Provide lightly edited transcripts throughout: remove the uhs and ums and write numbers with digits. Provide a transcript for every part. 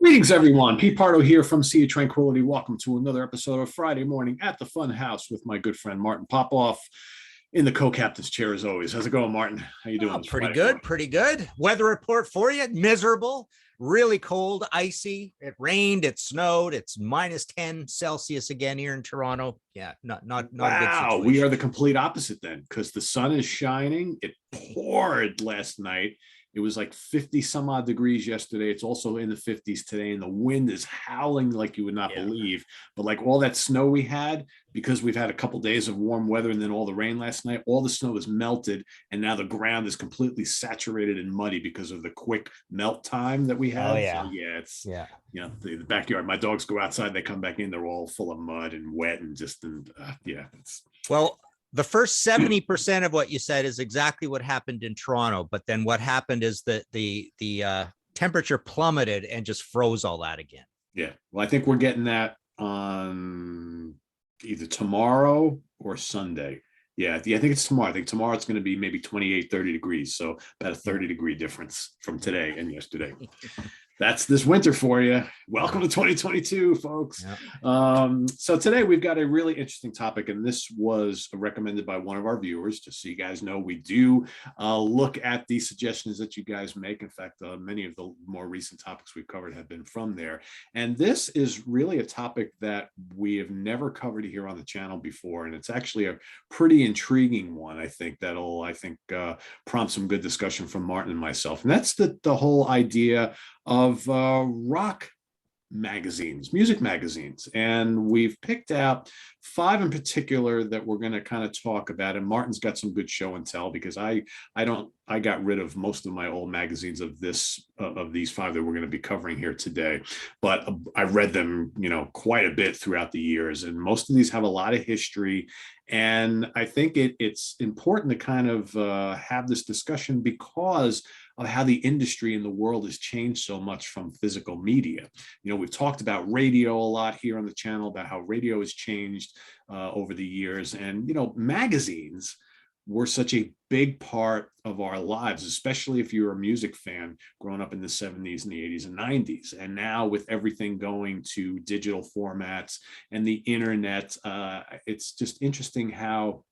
Greetings, everyone. Pete Pardo here from Sea of Tranquility. Welcome to another episode of Friday Morning at the Fun House with my good friend Martin Popoff in the co-captain's chair as always. How's it going, Martin? How you doing? Oh, pretty good, morning? Pretty good. Weather report for you. Miserable, really cold, icy. It rained, it snowed. It's minus 10 Celsius again here in Toronto. Yeah, not a good situation. We are the complete opposite then, because the sun is shining. It poured last night. It was like 50 some odd degrees yesterday. It's also in the 50s today, and the wind is howling like you would not believe. But like all that snow we had, because we've had a couple of days of warm weather and then all the rain last night, all the snow is melted, and now the ground is completely saturated and muddy because of the quick melt time that we had. Oh, yeah. So, it's the backyard. My dogs go outside, they come back in, they're all full of mud and wet and just it's well. The first 70% of what you said is exactly what happened in Toronto. But then what happened is that the temperature plummeted and just froze all that again. Yeah. Well, I think we're getting that on either tomorrow or Sunday. Yeah, I think it's tomorrow. I think tomorrow it's going to be maybe 28, 30 degrees. So about a 30-degree difference from today and yesterday. That's this winter for you. Welcome to 2022, folks. So today we've got a really interesting topic, and this was recommended by one of our viewers. Just so you guys know, we do look at the suggestions that you guys make. In fact, many of the more recent topics we've covered have been from there. And this is really a topic that we have never covered here on the channel before, and it's actually a pretty intriguing one. I think that'll prompt some good discussion from Martin and myself. And that's the whole idea of rock magazines, music magazines. And we've picked out 5 in particular that we're going to kind of talk about. And Martin's got some good show and tell, because I got rid of most of my old magazines of these 5 that we're going to be covering here today. But I read them, quite a bit throughout the years. And most of these have a lot of history. And I think it's important to kind of have this discussion because of how the industry in the world has changed so much from physical media. We've talked about radio a lot here on the channel, about how radio has changed over the years. And, magazines were such a big part of our lives, especially if you're a music fan growing up in the 70s and the 80s and 90s. And now with everything going to digital formats and the internet, it's just interesting how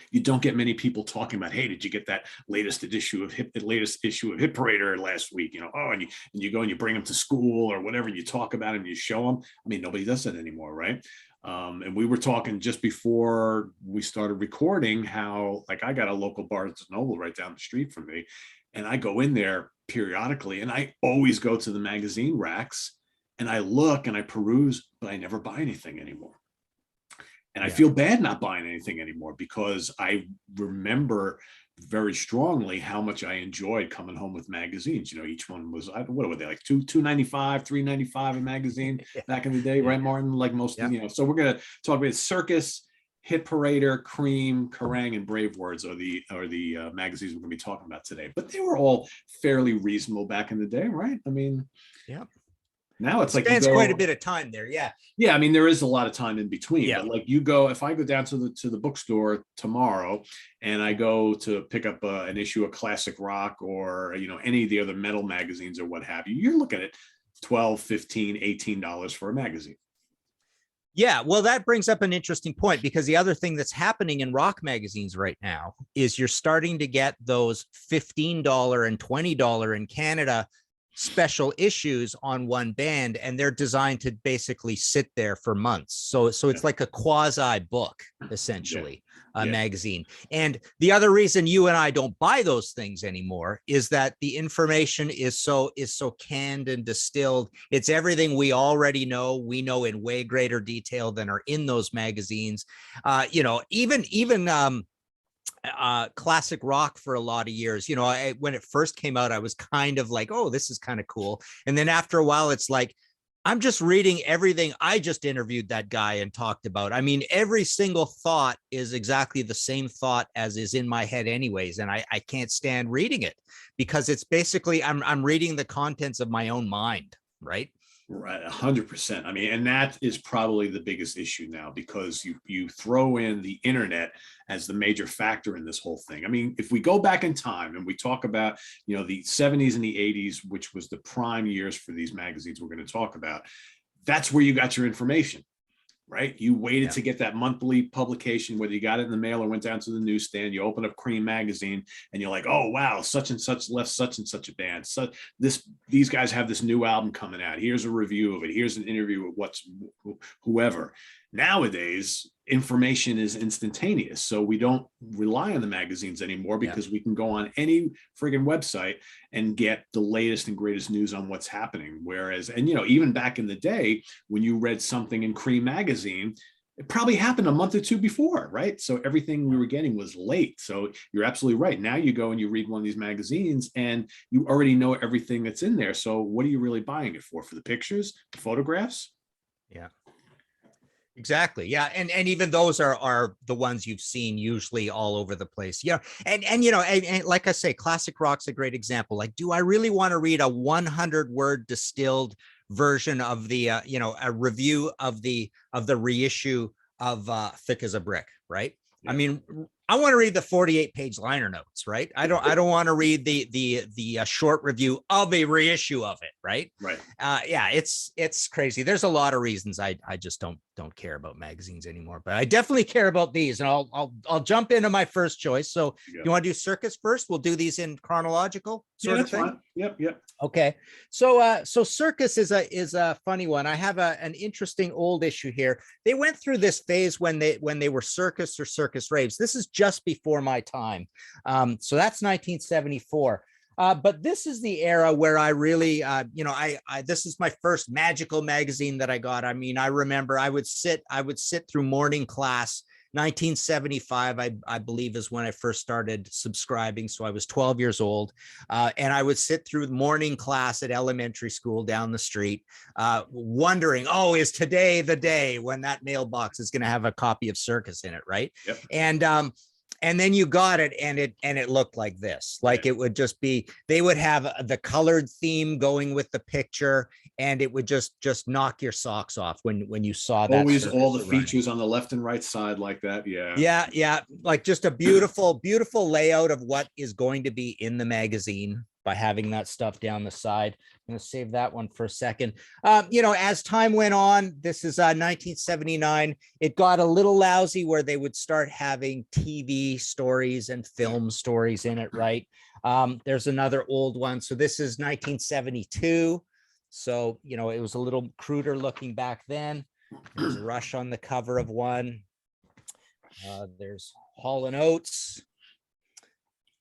you don't get many people talking about, hey, did you get that latest issue of Hit Parader last week? And you go and you bring them to school or whatever, and you talk about them, and you show them. I mean, nobody does that anymore, right? And we were talking just before we started recording how, like, I got a local Barnes & Noble right down the street from me, and I go in there periodically, and I always go to the magazine racks, and I look and I peruse, but I never buy anything anymore. And I feel bad not buying anything anymore, because I remember very strongly how much I enjoyed coming home with magazines. Each one was, what were they, like $2.95, $3.95 a magazine back in the day, right, Martin? Like most, So we're gonna talk about Circus, Hit Parader, Creem, Kerrang, and Brave Words are the magazines we're gonna be talking about today. But they were all fairly reasonable back in the day, right? I mean, yeah. Now it's like quite a bit of time there. Yeah. I mean, there is a lot of time in between. Yeah. But like if I go down to the bookstore tomorrow and I go to pick up an issue of Classic Rock or, any of the other metal magazines or what have you, you're looking at $12, $15, $18 for a magazine. Yeah, well, that brings up an interesting point, because the other thing that's happening in rock magazines right now is you're starting to get those $15 and $20 in Canada special issues on one band, and they're designed to basically sit there for months. So it's like a quasi book, essentially, a magazine. And the other reason you and I don't buy those things anymore is that the information is so canned and distilled. It's everything we already know. We know in way greater detail than are in those magazines. Even classic rock for a lot of years. When it first came out, I was kind of like, oh, this is kind of cool. And then after a while, it's like, I'm just reading everything. I just interviewed that guy and talked about. I mean, every single thought is exactly the same thought as is in my head anyways. And I can't stand reading it, because it's basically, I'm reading the contents of my own mind, right? Right, 100%. I mean, and that is probably the biggest issue now, because you throw in the internet as the major factor in this whole thing. I mean, if we go back in time and we talk about, the 70s and the 80s, which was the prime years for these magazines we're going to talk about, that's where you got your information. Right? You waited Yeah. to get that monthly publication, whether you got it in the mail or went down to the newsstand. You open up Creem magazine and you're like, oh wow, such and such left such and such a band. So these guys have this new album coming out. Here's a review of it. Here's an interview with whoever. Nowadays, information is instantaneous. So we don't rely on the magazines anymore, because we can go on any friggin' website and get the latest and greatest news on what's happening. Whereas, and even back in the day, when you read something in Creem magazine, it probably happened a month or two before, right? So everything we were getting was late. So you're absolutely right. Now you go and you read one of these magazines and you already know everything that's in there. So what are you really buying it for? For the pictures, the photographs? Yeah. Exactly. Yeah. And even those are the ones you've seen usually all over the place. Yeah. And like I say, classic rock's a great example. Like, do I really want to read a 100-word distilled version of the, a review of the reissue of Thick as a Brick, right? Yeah. I mean, I want to read the 48-page liner notes, right? I don't want to read the short review of a reissue of it, right? Right. Yeah, it's crazy. There's a lot of reasons I just don't care about magazines anymore, but I definitely care about these, and I'll jump into my first choice. So you want to do Circus first? We'll do these in chronological sort of thing. Fine. Yep. Okay. So Circus is a funny one. I have an interesting old issue here. They went through this phase when they were Circus or Circus Raves. This is just before my time. So that's 1974. But this is the era where I really, this is my first magical magazine that I got. I mean, I remember I would sit through morning class. 1975, I believe, is when I first started subscribing. So I was 12 years old, and I would sit through morning class at elementary school down the street, wondering, oh, is today the day when that mailbox is going to have a copy of Circus in it, right? Yep. And then you got it, and it looked like this. Like it would just be, they would have the colored theme going with the picture, and it would just knock your socks off when you saw that. Always all the features on the left and right side like that. Yeah. Like just a beautiful layout of what is going to be in the magazine by having that stuff down the side. I'm going to save that one for a second. As time went on, this is 1979. It got a little lousy where they would start having TV stories and film stories in it, right? There's another old one. So this is 1972. So, it was a little cruder looking back then. There's Rush on the cover of one. There's Hall & Oates.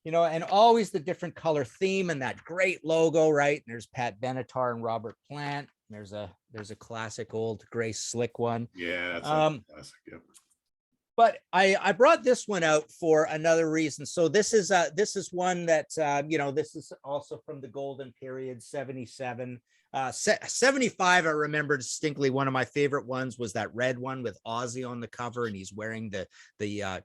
And always the different color theme and that great logo, right? And there's Pat Benatar and Robert Plant. There's a classic old gray slick one. Yeah, that's a classic. Yep. But I brought this one out for another reason. So this is one that this is also from the golden period, 77. 75, I remember distinctly. One of my favorite ones was that red one with Ozzy on the cover, and he's wearing the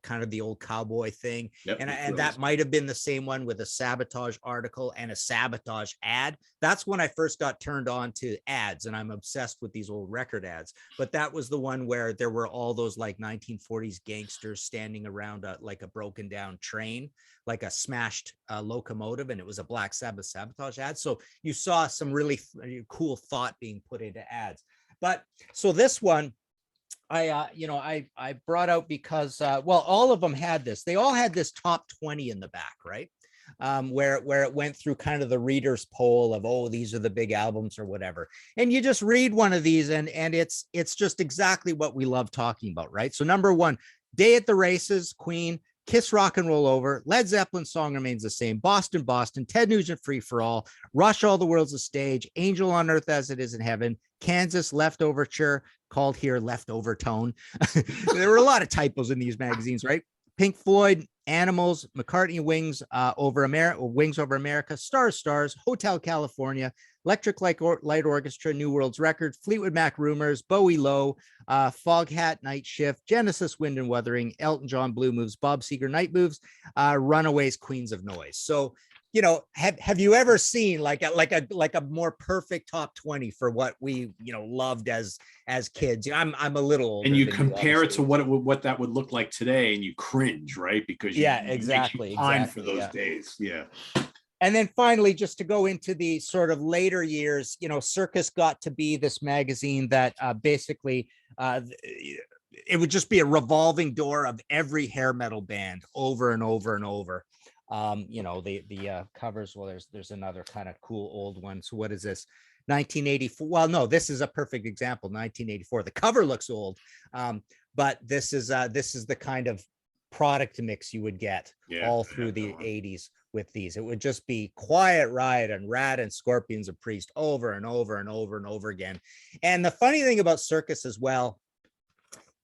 kind of the old cowboy thing. Yep, and that might have been the same one with a Sabotage article and a Sabotage ad. That's when I first got turned on to ads, and I'm obsessed with these old record ads. But that was the one where there were all those like 1940s gangsters standing around like a broken down train, like a smashed locomotive, and it was a Black Sabbath Sabotage ad. So you saw some really cool thought being put into ads. But so this one, I brought out because, all of them had this. They all had this top 20 in the back, right? Where it went through kind of the reader's poll of, oh, these are the big albums or whatever. And you just read one of these and it's just exactly what we love talking about, right? So number one, Day at the Races, Queen. Kiss Rock and Roll Over, Led Zeppelin Song Remains the Same, Boston, Boston, Ted Nugent Free for All, Rush All the World's a Stage, Angel on Earth as It Is in Heaven, Kansas Leftoverture, called here Leftover Tone. There were a lot of typos in these magazines, right? Pink Floyd, Animals, McCartney Wings Over America, Stars, Hotel California, Electric Light Orchestra, New World's Record, Fleetwood Mac Rumors, Bowie Low, Foghat Night Shift, Genesis Wind and Wuthering, Elton John Blue Moves, Bob Seger Night Moves, Runaways Queens of Noise. So you know, have you ever seen like a more perfect top 20 for what we, you know, loved as kids? I'm a little older And you than compare it to obviously. what that would look like today, and you cringe, right? Because Yeah, it makes you exactly, pine for exactly. those Yeah. days. Yeah. And then finally, just to go into the sort of later years, you know, Circus got to be this magazine that basically it would just be a revolving door of every hair metal band over and over and over. You know, the covers. Well, there's another kind of cool old one. So what is this? 1984. Well, no, this is a perfect example. 1984. The cover looks old, but this is the kind of product mix you would get Yeah. all through the 80s with these. It would just be Quiet Riot and Rat and Scorpions of Priest over and over and over and over again. And the funny thing about Circus as well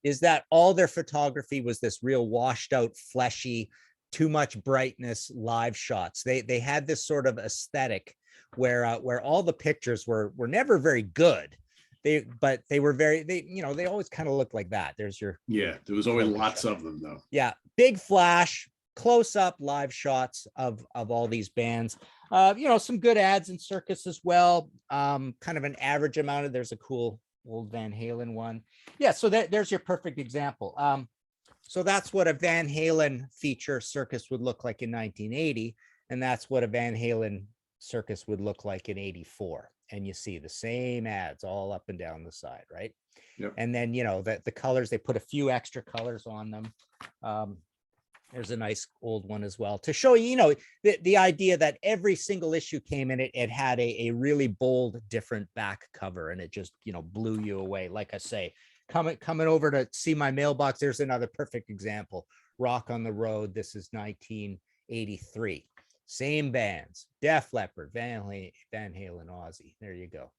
is that all their photography was this real washed out, fleshy, too much brightness live shots. They had this sort of aesthetic where all the pictures were never very good. But they were you know, they always kind of looked like that. There's your There was always lots of them though. Yeah, big flash, close up live shots of all these bands. You know, some good ads in Circus as well. Kind of an average amount of. There's a cool old Van Halen one. Yeah, so there's your perfect example. So that's what a Van Halen feature Circus would look like in 1980, and that's what a Van Halen Circus would look like in 84. And you see the same ads all up and down the side, right? Yep. And then, you know, the colors, they put a few extra colors on them. There's a nice old one as well to show you, you know, the idea that every single issue came in it had a really bold, different back cover, and it just, you know, blew you away. Like I say, coming over to see my mailbox, there's another perfect example. Rock on the Road. This is 1983. Same bands: Def Leppard, Van Halen, Ozzy. There you go.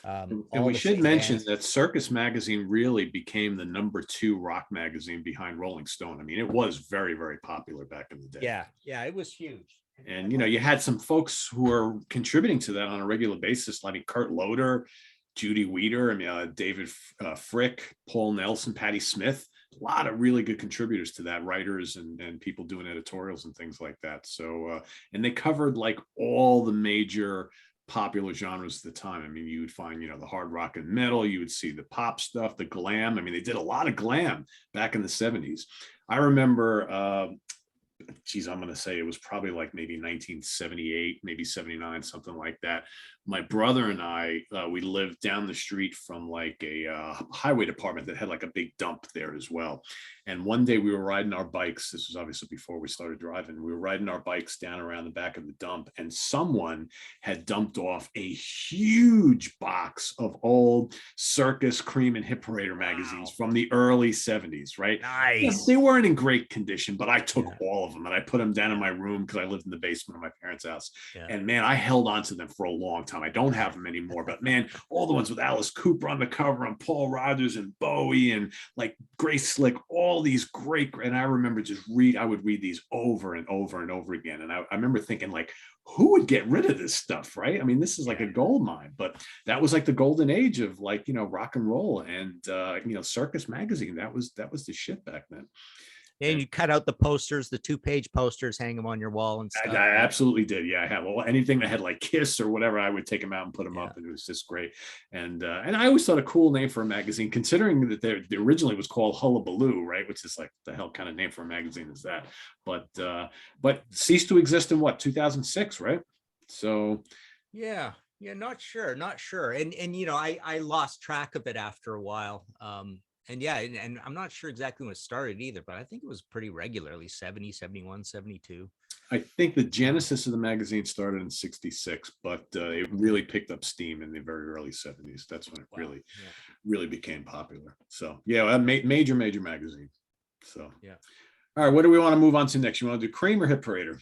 And we should mention that Circus magazine really became the #2 rock magazine behind Rolling Stone. I mean, it was very, very popular back in the day. Yeah, it was huge. And you know, you had some folks who were contributing to that on a regular basis, like Kurt Loder, Judy Weeder, I mean, David Frick, Paul Nelson, Patti Smith. A lot of really good contributors to that, writers and people doing editorials and things like that. So, and they covered like all the major popular genres at the time. I mean, you would find, you know, the hard rock and metal, you would see the pop stuff, the glam. I mean, they did a lot of glam back in the 70s. I remember, I'm going to say it was probably like maybe 1978, maybe 79, something like that. My brother and I, we lived down the street from like a highway department that had like a big dump there as well. And one day we were riding our bikes. This was obviously before we started driving. We were riding our bikes down around the back of the dump, and someone had dumped off a huge box of old Circus, Creem, and Hit Parader magazines from the early 70s, right? Nice. They weren't in great condition, but I took all of them and I put them down in my room because I lived in the basement of my parents' house. And man, I held on to them for a long time. I don't have them anymore, but man, all the ones with Alice Cooper on the cover and Paul Rodgers and Bowie and like Grace Slick, all these great, and I remember I would read these over and over and over again. And I remember thinking like, who would get rid of this stuff, right? I mean, this is like a gold mine, but that was like the golden age of like, you know, rock and roll, and you know, Circus magazine, that was the shit back then. And you cut out the posters, the 2-page posters, hang them on your wall and stuff. I absolutely did. Yeah, I have anything that had like Kiss or whatever, I would take them out and put them up, and it was just great. And I always thought a cool name for a magazine, considering that they originally was called Hullabaloo, right? Which is like, the hell kind of name for a magazine is that? But ceased to exist in what, 2006, right? So yeah, not sure. And you know, I lost track of it after a while. And yeah, and I'm not sure exactly when it started either, but I think it was pretty regularly 70, 71, 72. I think the genesis of the magazine started in 66, but it really picked up steam in the very early 70s. That's when it really became popular. So yeah, a major magazine. So yeah. All right, what do we want to move on to next? You want to do Creem or Hit Parader?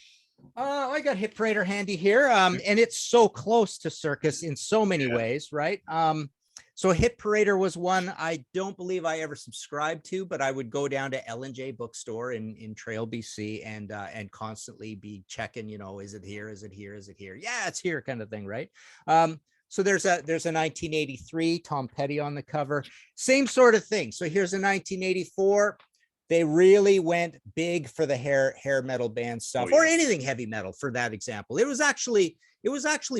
I got Hit Parader handy here. And it's so close to Circus in so many ways, right? So Hit Parader was one I don't believe I ever subscribed to, but I would go down to L&J bookstore in Trail, BC, and constantly be checking, you know, is it here? Is it here? Is it here? Yeah, it's here, kind of thing, right? So there's a 1983 Tom Petty on the cover, same sort of thing. So here's a 1984. they really went big for the hair metal band stuff, Oh, or yeah. anything heavy metal for that example. It was actually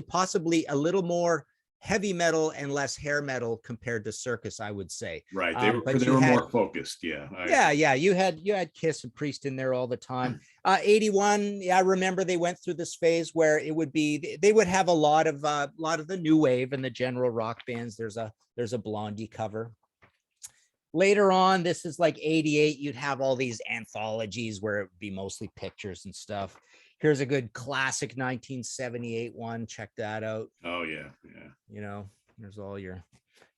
possibly a little more heavy metal and less hair metal compared to Circus, I would say. Right. But They you were had, more focused. Yeah. yeah, you had Kiss and Priest in there all the time. 81, yeah, I remember they went through this phase where it would be, they would have a lot of the new wave and the general rock bands. There's a Blondie cover. Later on, this is like 88, you'd have all these anthologies where it would be mostly pictures and stuff. Here's a good classic 1978 one. Check that out. Oh, yeah. Yeah. You know, there's all your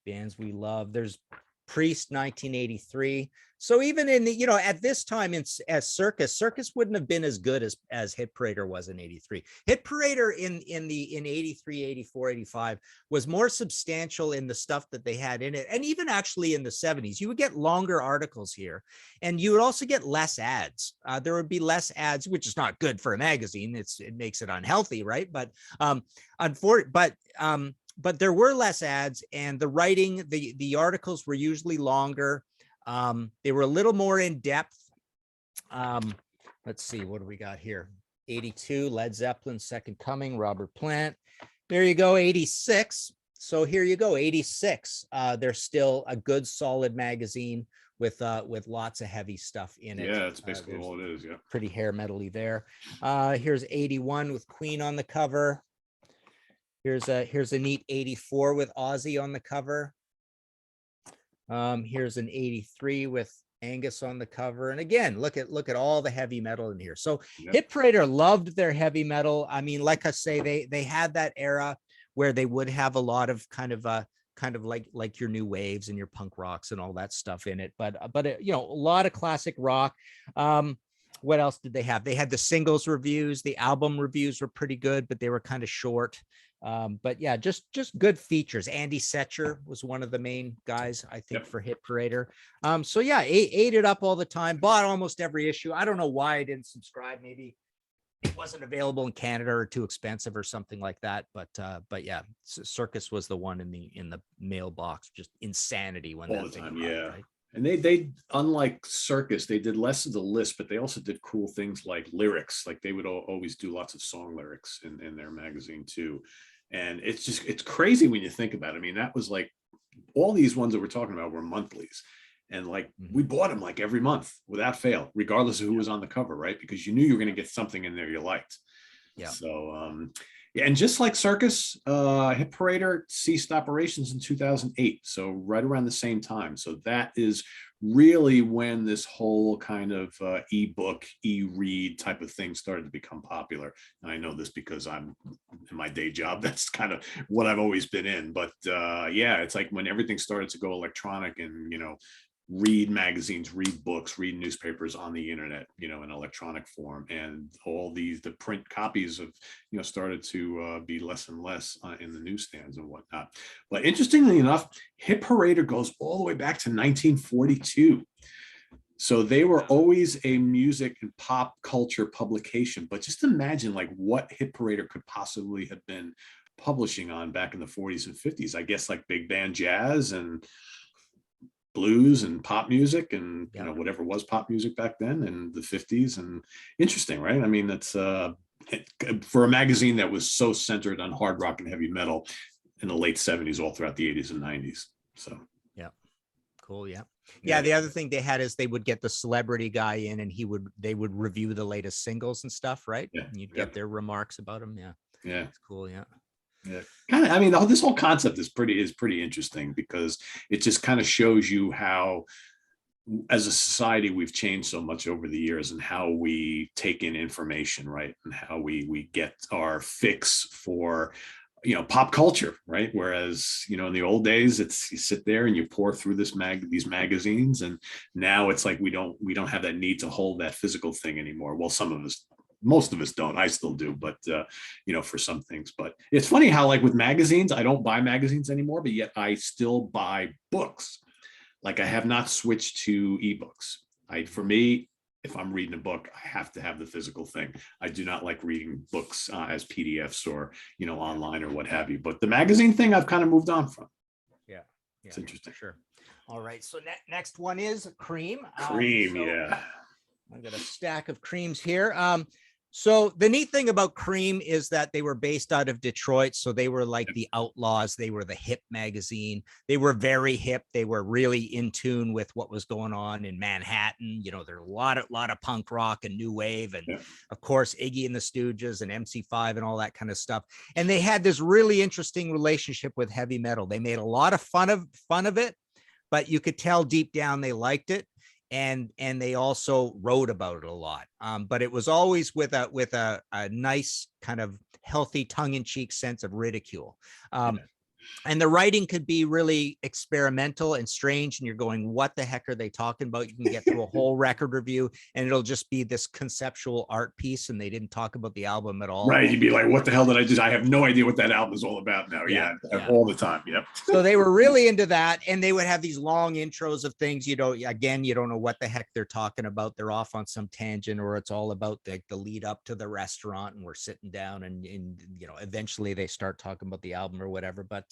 bands we love. There's Priest 1983. So even in the, you know, at this time as Circus wouldn't have been as good as Hit Parader was in 83. Hit Parader in 83, 84, 85 was more substantial in the stuff that they had in it. And even actually in the 70s, you would get longer articles here, and you would also get less ads. There would be less ads, which is not good for a magazine. It makes it unhealthy, right? But but there were less ads, and the writing, the articles were usually longer. They were a little more in depth. Let's see, what do we got here? 82, Led Zeppelin, Second Coming, Robert Plant. There you go, 86. So here you go, 86. They're still a good, solid magazine with lots of heavy stuff in it. Yeah, that's basically all it is. Yeah. Pretty hair metal-y there. Here's 81 with Queen on the cover. Here's a neat 84 with Ozzy on the cover. Here's an 83 with Angus on the cover. And again, look at all the heavy metal in here. So yep. Hit Parader loved their heavy metal. I mean, like I say, they had that era where they would have a lot of kind of like your new waves and your punk rocks and all that stuff in it. But you know, a lot of classic rock. What else did they have? They had the singles reviews. The album reviews were pretty good, but they were kind of short. But yeah, just good features. Andy Setcher was one of the main guys, I think, yep. for Hit Parader. So yeah, ate it up all the time, bought almost every issue. I don't know why I didn't subscribe. Maybe it wasn't available in Canada or too expensive or something like that. But yeah, Circus was the one in the mailbox. Just insanity when all that thing arrived, yeah. Right? And they unlike Circus, they did less of the list, but they also did cool things like lyrics. Like they would always do lots of song lyrics in their magazine too. And it's crazy when you think about it. I mean, that was like all these ones that we're talking about were monthlies. And like we bought them like every month without fail, regardless of who was on the cover, right? Because you knew you were going to get something in there you liked. Yeah. So yeah, and just like Circus, Hit Parader ceased operations in 2008, so right around the same time. So that is really when this whole kind of e-book, e-read type of thing started to become popular. And I know this because I'm in my day job. That's kind of what I've always been in. But yeah, it's like when everything started to go electronic and, you know, read magazines, read books, read newspapers on the internet, you know, in electronic form, and all the print copies of, you know, started to be less and less in the newsstands and whatnot. But interestingly enough, Hit Parader goes all the way back to 1942. So they were always a music and pop culture publication. But just imagine like what Hit Parader could possibly have been publishing on back in the 40s and 50s. I guess like big band jazz and blues and pop music and you know whatever was pop music back then in the 50s. And interesting, right? I mean, that's for a magazine that was so centered on hard rock and heavy metal in the late 70s all throughout the 80s and 90s. So yeah, cool. Yeah, the other thing they had is they would get the celebrity guy in and they would review the latest singles and stuff, right? And you'd get their remarks about them. Yeah, it's cool. Yeah, kind of. I mean, this whole concept is pretty interesting because it just kind of shows you how, as a society, we've changed so much over the years, and how we take in information, right, and how we get our fix for, you know, pop culture, right? Whereas, you know, in the old days, it's you sit there and you pour through these magazines, and now it's like we don't have that need to hold that physical thing anymore. Well, most of us don't. I still do, but you know, for some things. But it's funny how, like with magazines, I don't buy magazines anymore, but yet I still buy books. Like I have not switched to ebooks. For me, if I'm reading a book, I have to have the physical thing. I do not like reading books as PDFs or, you know, online or what have you. But the magazine thing, I've kind of moved on from. Yeah, it's interesting. Sure. All right. So next one is Creem. Cream, So yeah. I've got a stack of Creams here. So the neat thing about Creem is that they were based out of Detroit. So they were like the Outlaws. They were the hip magazine. They were very hip. They were really in tune with what was going on in Manhattan. You know, there are a lot of punk rock and new wave, and Yeah. of course Iggy and the Stooges and MC5 and all that kind of stuff. And they had this really interesting relationship with heavy metal. They made a lot of fun of it, but you could tell deep down they liked it. And they also wrote about it a lot, but it was always with a nice kind of healthy tongue-in-cheek sense of ridicule. And the writing could be really experimental and strange, and you're going, what the heck are they talking about? You can get through a whole record review and it'll just be this conceptual art piece, and they didn't talk about the album at all. Right. You'd be like, what the hell did I just, I have no idea what that album is all about now. Yeah. All the time. Yep. So they were really into that, and they would have these long intros of things, you don't know what the heck they're talking about. They're off on some tangent, or it's all about the lead up to the restaurant, and we're sitting down, and you know, eventually they start talking about the album or whatever. But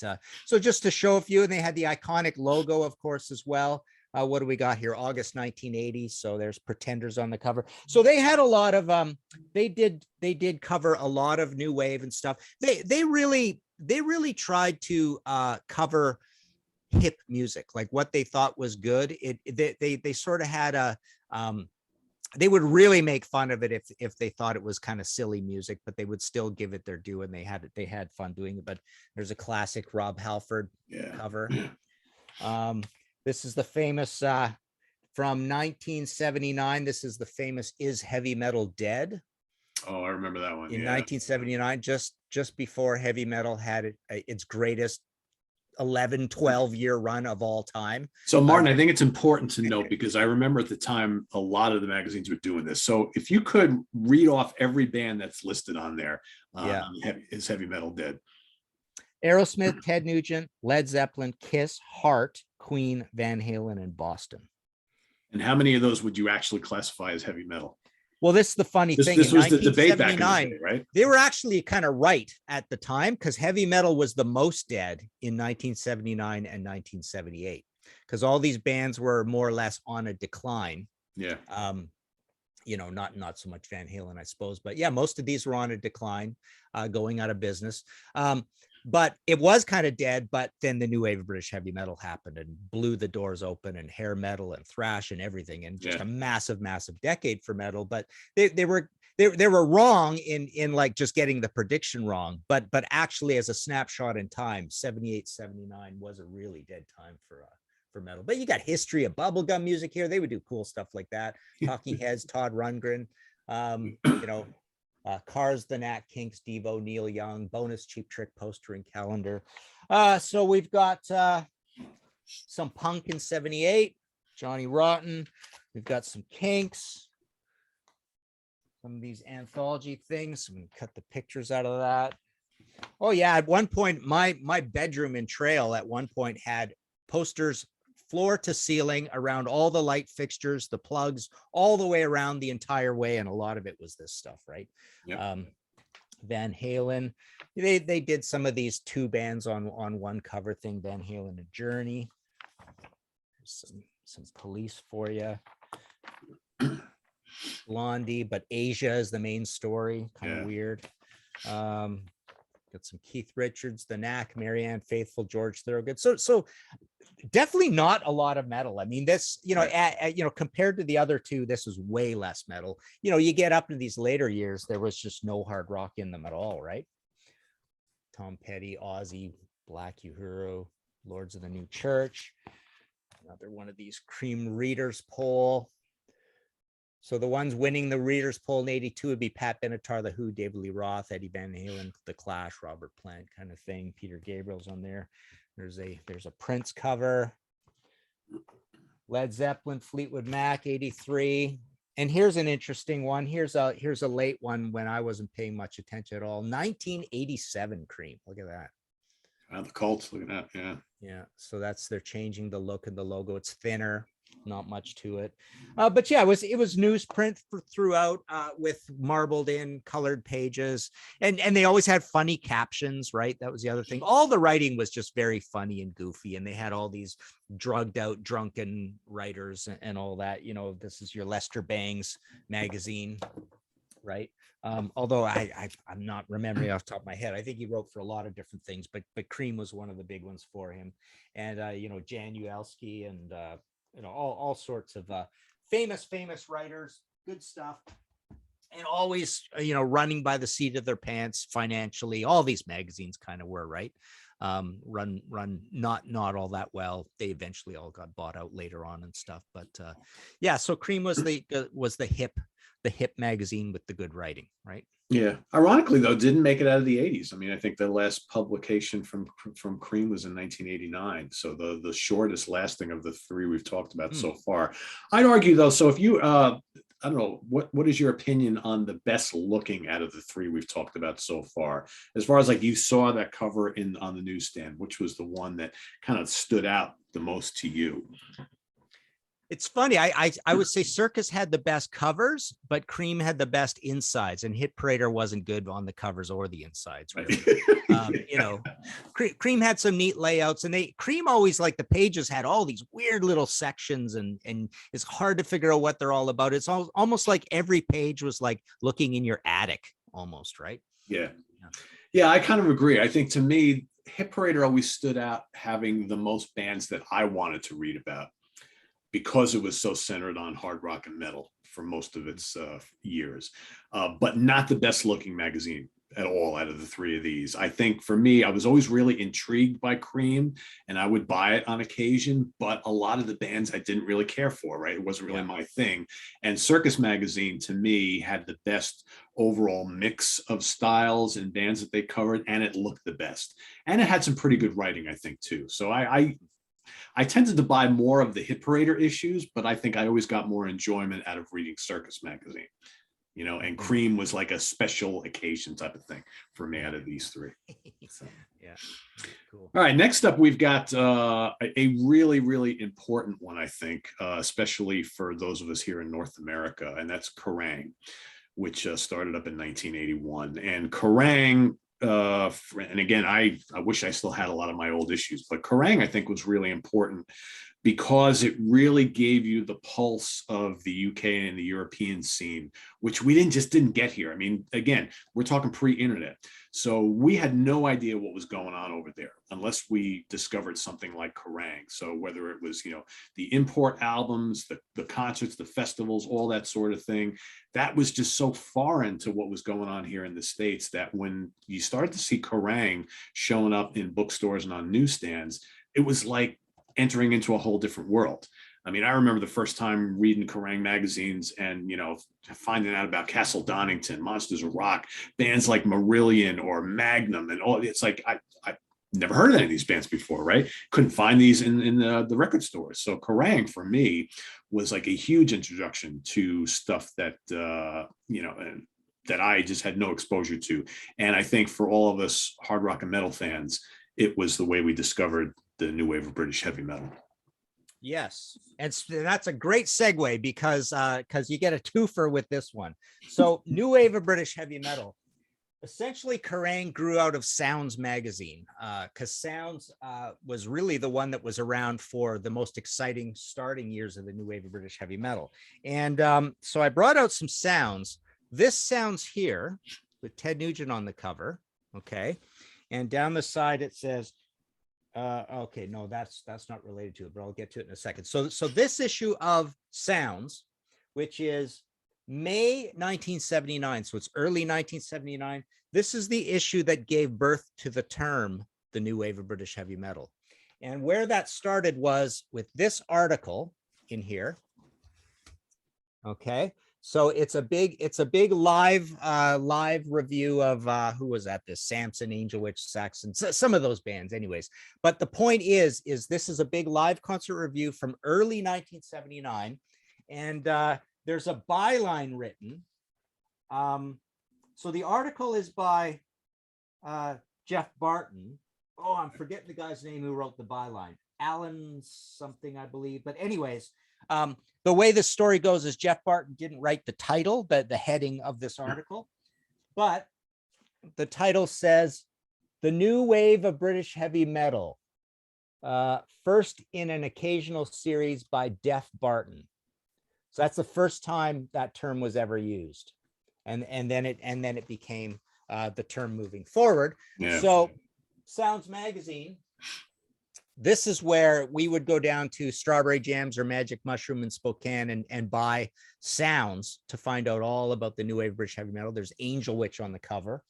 so just to show a few, and they had the iconic logo, of course, as well. What do we got here? August 1980. So there's Pretenders on the cover. So they had a lot of they did cover a lot of new wave and stuff. They really tried to cover hip music, like what they thought was good. They sort of had a they would really make fun of it if they thought it was kind of silly music, but they would still give it their due, and they had fun doing it. But there's a classic Rob Halford cover. This is the famous from 1979. This is the famous Is Heavy Metal Dead? Oh, I remember that one. In 1979, just before heavy metal had its greatest 11-12 year run of all time. So Martin, I think it's important to note, because I remember at the time a lot of the magazines were doing this. So if you could read off every band that's listed on there, Is Heavy Metal Dead? Aerosmith, Ted Nugent, Led Zeppelin, Kiss, Heart, Queen, Van Halen, and Boston. And how many of those would you actually classify as heavy metal? Well, this is the funny thing. This was the debate back in the day, right? They were actually kind of right at the time, because heavy metal was the most dead in 1979 and 1978, because all these bands were more or less on a decline. Yeah. You know, not so much Van Halen, I suppose, but yeah, most of these were on a decline, going out of business. But it was kind of dead. But then the new wave of British heavy metal happened and blew the doors open, and hair metal and thrash and everything, and just a massive decade for metal. But they were wrong in like just getting the prediction wrong. But actually, as a snapshot in time, 78, 79 was a really dead time for metal. But you got history of bubblegum music here. They would do cool stuff like that. Talking Heads, Todd Rundgren, you know, Cars, the Nat King, Steve-O, Neil Young, Bonus, Cheap Trick, poster and calendar. So we've got some punk in 78, Johnny Rotten. We've got some Kinks, some of these anthology things. I'm gonna cut the pictures out of that. Oh yeah, at one point, my bedroom in Trail at one point had posters floor to ceiling around all the light fixtures, the plugs, all the way around the entire way, and a lot of it was this stuff, right? Van Halen, they did some of these two bands on one cover thing, Van Halen and Journey. There's some Police for you. Blondie, but Asia is the main story, kind of weird. Got some Keith Richards, The Knack, Marianne Faithfull, George Thorogood. So definitely not a lot of metal. I mean, this, you know, compared to the other two, this was way less metal. You know, you get up in these later years, there was just no hard rock in them at all, right? Tom Petty, Ozzy, Black Uhuru, Lords of the New Church. Another one of these Creem Readers poll. So the ones winning the Readers poll in 82 would be Pat Benatar, The Who, David Lee Roth, Eddie Van Halen, The Clash, Robert Plant kind of thing. Peter Gabriel's on there. There's a Prince cover. Led Zeppelin, Fleetwood Mac, 83. And here's an interesting one. Here's a late one when I wasn't paying much attention at all. 1987 Creem. Look at that. The Cults, look at that. Yeah. Yeah. So they're changing the look of the logo. It's thinner. not much to it. But yeah, it was newsprint throughout, with marbled in colored pages, and they always had funny captions, right? That was the other thing. All the writing was just very funny and goofy, and they had all these drugged out, drunken writers and all that. You know, this is your Lester Bangs magazine, right? Although I'm not remembering off the top of my head. I think he wrote for a lot of different things, but Creem was one of the big ones for him. And you know, Jan Uelski and you know, all sorts of famous writers, good stuff. And always, you know, running by the seat of their pants financially. All these magazines kind of were, right? Run not all that well. They eventually all got bought out later on and stuff. But yeah, so Creem was the hip magazine with the good writing, right? Yeah. Ironically, though, didn't make it out of the 80s. I mean, I think the last publication from Creem was in 1989. So the shortest lasting of the three we've talked about so far. I'd argue, though, so if you I don't know, what is your opinion on the best looking out of the three we've talked about so far? As far as like you saw that cover on the newsstand, which was the one that kind of stood out the most to you? It's funny. I would say Circus had the best covers, but Creem had the best insides, and Hit Parader wasn't good on the covers or the insides, really. You know, Creem had some neat layouts, and Creem always, like, the pages had all these weird little sections, and it's hard to figure out what they're all about. It's almost like every page was like looking in your attic, almost, right? Yeah, I kind of agree. I think to me, Hit Parader always stood out having the most bands that I wanted to read about, because it was so centered on hard rock and metal for most of its years, but not the best looking magazine at all out of the three of these. I think for me, I was always really intrigued by Creem, and I would buy it on occasion, but a lot of the bands I didn't really care for, right? It wasn't really my thing. And Circus magazine, to me, had the best overall mix of styles and bands that they covered, and it looked the best. And it had some pretty good writing, I think, too. So I tended to buy more of the Hit Parader issues, but I think I always got more enjoyment out of reading Circus magazine, you know, and Creem was like a special occasion type of thing for me out of these three. So. Yeah, cool. All right, next up, we've got a really, really important one, I think, especially for those of us here in North America, and that's Kerrang, which started up in 1981. And Kerrang, and again, I wish I still had a lot of my old issues, but Kerrang, I think, was really important because it really gave you the pulse of the UK and the European scene, which we didn't get here. I mean, again, we're talking pre-internet. So we had no idea what was going on over there unless we discovered something like Kerrang. So whether it was, you know, the import albums, the concerts, the festivals, all that sort of thing, that was just so foreign to what was going on here in the States that when you started to see Kerrang showing up in bookstores and on newsstands, it was like entering into a whole different world. I mean, I remember the first time reading Kerrang magazines and, you know, finding out about Castle Donington, Monsters of Rock, bands like Marillion or Magnum, and all. It's like I never heard of any of these bands before, right? Couldn't find these in the record stores. So Kerrang for me was like a huge introduction to stuff that you know, that I just had no exposure to. And I think for all of us hard rock and metal fans, it was the way we discovered the new wave of British heavy metal. Yes, and that's a great segue because you get a twofer with this one. So new wave of British heavy metal. Essentially, Kerrang grew out of Sounds magazine, because Sounds was really the one that was around for the most exciting starting years of the new wave of British heavy metal. And so I brought out some Sounds. This Sounds here with Ted Nugent on the cover, okay, and down the side it says, okay, no, that's not related to it, but I'll get to it in a second. So this issue of Sounds, which is May 1979, so it's early 1979. This is the issue that gave birth to the term the new wave of British heavy metal. And where that started was with this article in here. Okay, so it's a big live review of who was at this, Samson, Angel Witch, Saxon, some of those bands anyways. But the point is this is a big live concert review from early 1979. And there's a byline written. So the article is by Jeff Barton. Oh, I'm forgetting the guy's name who wrote the byline. Alan something, I believe. But anyways, The way the story goes is Jeff Barton didn't write the title, the heading of this article, but the title says, "The New Wave of British Heavy Metal, first in an occasional series by Def Barton." So that's the first time that term was ever used. And then it became the term moving forward. Yeah. So Sounds Magazine, this is where we would go down to Strawberry Jams or Magic Mushroom in Spokane and buy Sounds to find out all about the new wave of British heavy metal. There's Angel Witch on the cover.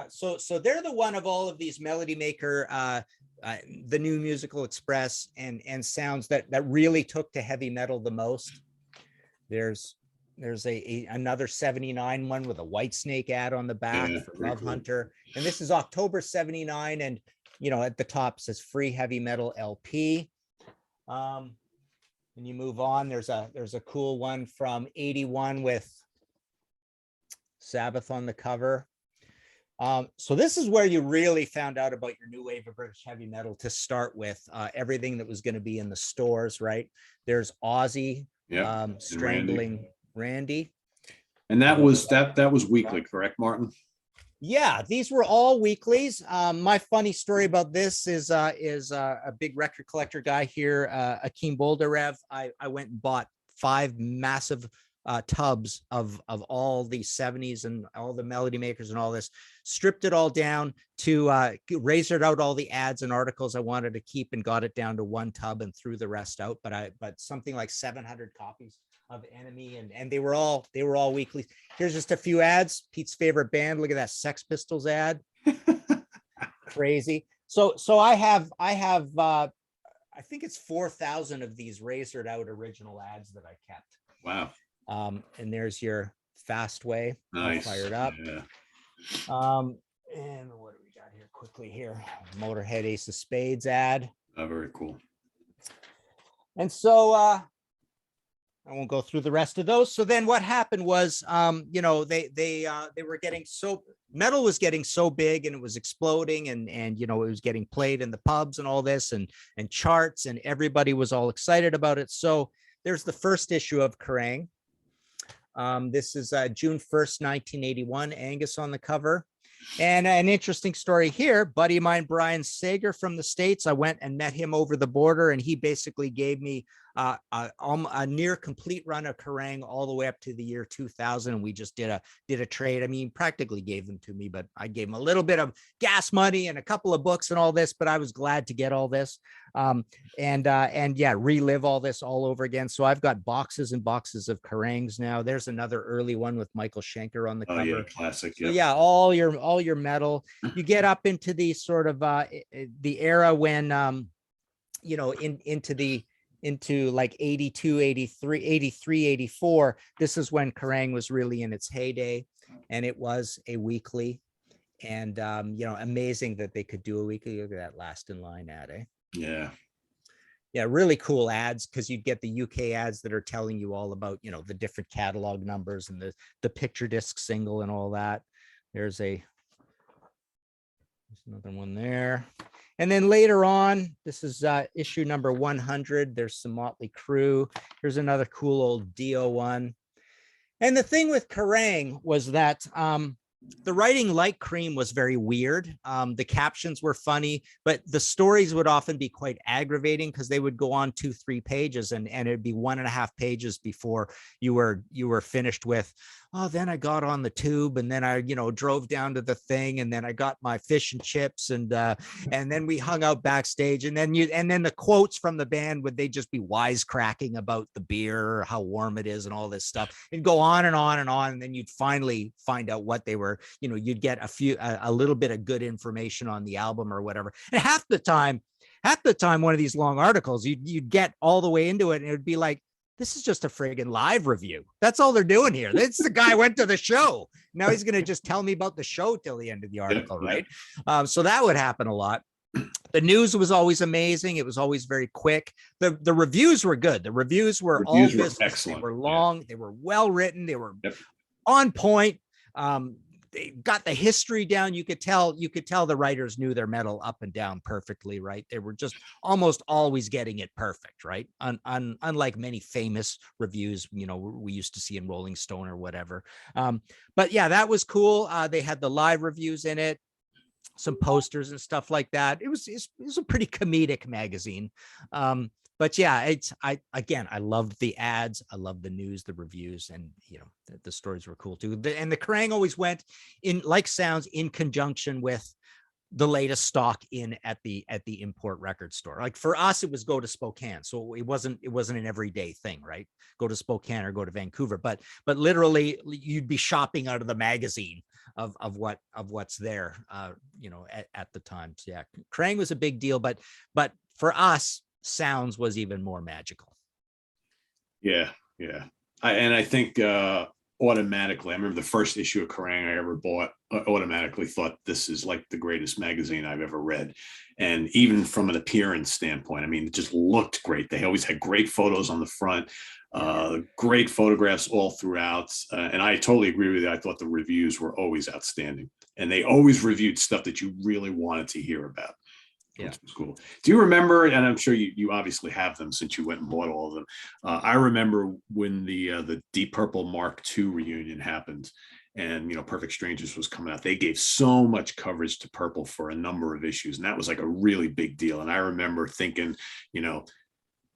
So they're the one of all of these Melody Maker, the New Musical Express and Sounds that really took to heavy metal the most. There's another 79 one with a Whitesnake ad on the back for Love cool. Hunter. And this is October 79. And, at the top says Free Heavy Metal LP. And you move on. There's a cool one from 81 with Sabbath on the cover. So this is where you really found out about your new wave of British heavy metal to start with. Everything that was going to be in the stores, right? There's Ozzy, Strangling Randy. And that was weekly, correct, Martin? Yeah, these were all weeklies. My funny story about this is a big record collector guy here, Akeem Boldarev. I went and bought 5 massive tubs of all the 70s and all the Melody Makers and all this, stripped it all down to razored out all the ads and articles I wanted to keep and got it down to 1 tub and threw the rest out. But something like 700 copies of Enemy, and they were all weekly. Here's just a few ads. Pete's favorite band. Look at that Sex Pistols ad. Crazy. So I have I think it's 4,000 of these razored out original ads that I kept. Wow. And there's your Fastway. Nice. Fired up. Yeah. And what do we got here quickly here? Motorhead Ace of Spades ad. Very cool. And so I won't go through the rest of those. So then what happened was, they were getting metal was getting so big and it was exploding and it was getting played in the pubs and all this and charts and everybody was all excited about it. So there's the first issue of Kerrang. This is June 1st, 1981, Angus on the cover. And an interesting story here, buddy of mine, Brian Sager from the States, I went and met him over the border and he basically gave me a near complete run of Kerrang all the way up to the year 2000. And we just did a trade. I mean, practically gave them to me, but I gave him a little bit of gas money and a couple of books and all this, but I was glad to get all this. Relive all this all over again. So I've got boxes and boxes of Kerrangs now. There's another early one with Michael Schenker on the cover. Yeah, classic. So yeah, all your metal. You get up into the sort of the era when into like 82, 83, 84. This is when Kerrang was really in its heyday, and it was a weekly. And amazing that they could do a weekly. Look at that Last in Line ad, eh? Yeah, really cool ads, because you'd get the UK ads that are telling you all about the different catalog numbers and the picture disc single and all that. There's another one there. And then later on, this is issue number 100. There's some Motley Crue. Here's another cool old Dio one. And the thing with Kerrang was that the writing, like Creem, was very weird. The captions were funny, but the stories would often be quite aggravating because they would go on 2-3 pages and it'd be 1.5 pages before you were finished with, oh, then I got on the tube and then I, drove down to the thing and then I got my fish and chips and then we hung out backstage and then the quotes from the band they just be wisecracking about the beer, how warm it is and all this stuff and go on and on and on. And then you'd finally find out what they were, you'd get a little bit of good information on the album or whatever. And half the time, one of these long articles, you'd get all the way into it and it would be like, this is just a friggin' live review. That's all they're doing here. It's the guy went to the show. Now he's going to just tell me about the show till the end of the article, right? So that would happen a lot. The news was always amazing. It was always very quick. The reviews were good. The reviews were excellent. They were long. They were well written. They were on point. they got the history down. You could tell the writers knew their metal up and down perfectly, right? They were just almost always getting it perfect, right? Unlike many famous reviews, we used to see in Rolling Stone or whatever. But yeah, that was cool. They had the live reviews in it, some posters and stuff like that. It was a pretty comedic magazine. But yeah, I loved the ads. I loved the news, the reviews, and the stories were cool too. And the Kerrang always went in, like Sounds, in conjunction with the latest stock in at the import record store. Like for us, it was go to Spokane. So it wasn't an everyday thing, right? Go to Spokane or go to Vancouver, but literally you'd be shopping out of the magazine of what's there, at the time. So yeah, Kerrang was a big deal, but for us, Sounds was even more magical. Yeah. I think automatically, I remember the first issue of Kerrang I ever bought, automatically thought this is like the greatest magazine I've ever read. And even from an appearance standpoint, I mean, it just looked great. They always had great photos on the front, great photographs all throughout. And I totally agree with you. I thought the reviews were always outstanding. And they always reviewed stuff that you really wanted to hear about. Yeah. Which was cool. Do you remember, and I'm sure you obviously have them since you went and bought all of them. I remember when the Deep Purple Mark II reunion happened and, Perfect Strangers was coming out. They gave so much coverage to Purple for a number of issues. And that was like a really big deal. And I remember thinking,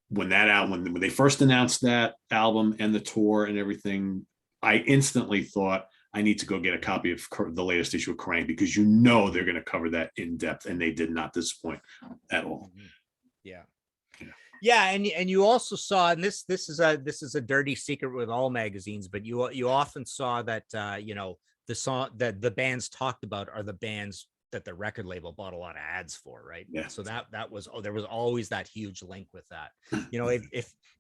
when they first announced that album and the tour and everything, I instantly thought, I need to go get a copy of the latest issue of Kerrang, because they're going to cover that in depth, and they did not disappoint at all. Yeah, and you also saw, and this is a dirty secret with all magazines, but you often saw that the song that the bands talked about are the bands that the record label bought a lot of ads for, right? Yeah. So that was there was always that huge link with that.